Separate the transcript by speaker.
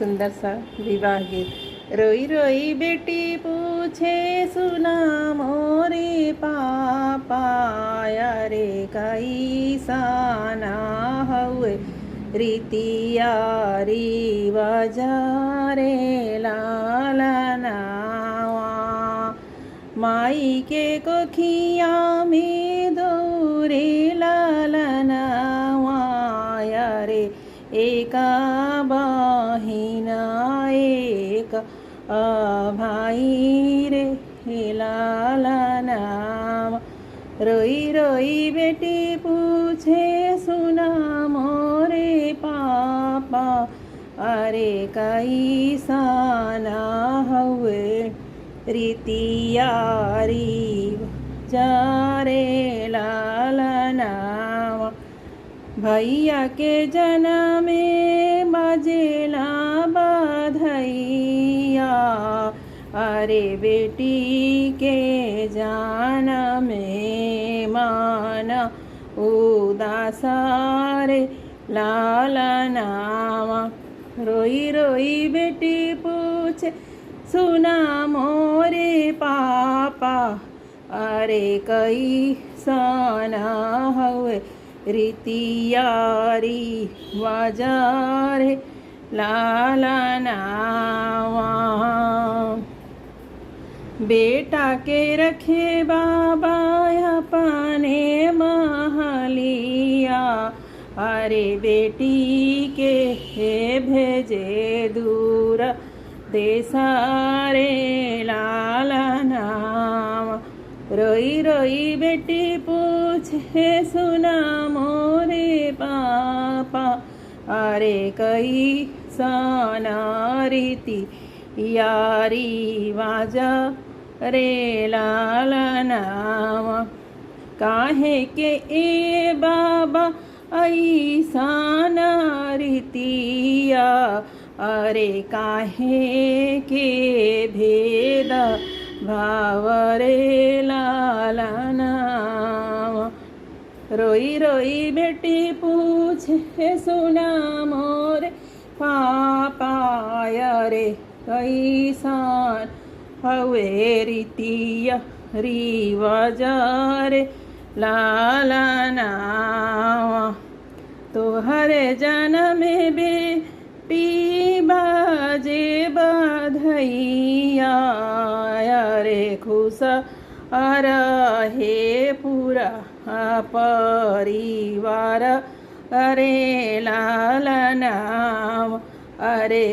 Speaker 1: सुंदर सा विवाह गीत। रोई रोई बेटी पूछे सुना मोरे पापा, यारे कैसा ना हुए रीतिया रिवाजा रे लालनावा। माई के कोखिया में दौरे लालनावा, यारे एका बहिना एक भाई रे लालनावा। रोई रोई बेटी पूछे सुना मोरे पापा, अरे कैसा ना हुए रीतिया रिवाजा रे लालनावा। भैया के जन्म में बजेला बधैया, अरे बेटी के जन्म में माना उदास रे लालनावा। रोई रोई बेटी पूछे सुना मोरे पापा, अरे कैसा ना हुए रीतिया रिवाजा रे लालनावा। बेटा के रखे बाबा अपने महलिया, अरे बेटी के भेजे दूर देसा रे लालनावा। रोई रोई बेटी पूछे सुना मोरे पापा, अरे कैसा ना रीति यारी वाजा रे लालनावा। काहे के ए बाबा ऐसा ना रीतिया, अरे काहे के भेद भाव रे लालनावा। रोई रोई बेटी पूछे सुना मोरे पापा, अरे कैसा हुए रीतिया रिवाजा रे लालनावा। तोहरे जन्म में बेटी बाजे बधैया, अरे खुश रहे पूरा परिवार अरे लालनावा। अरे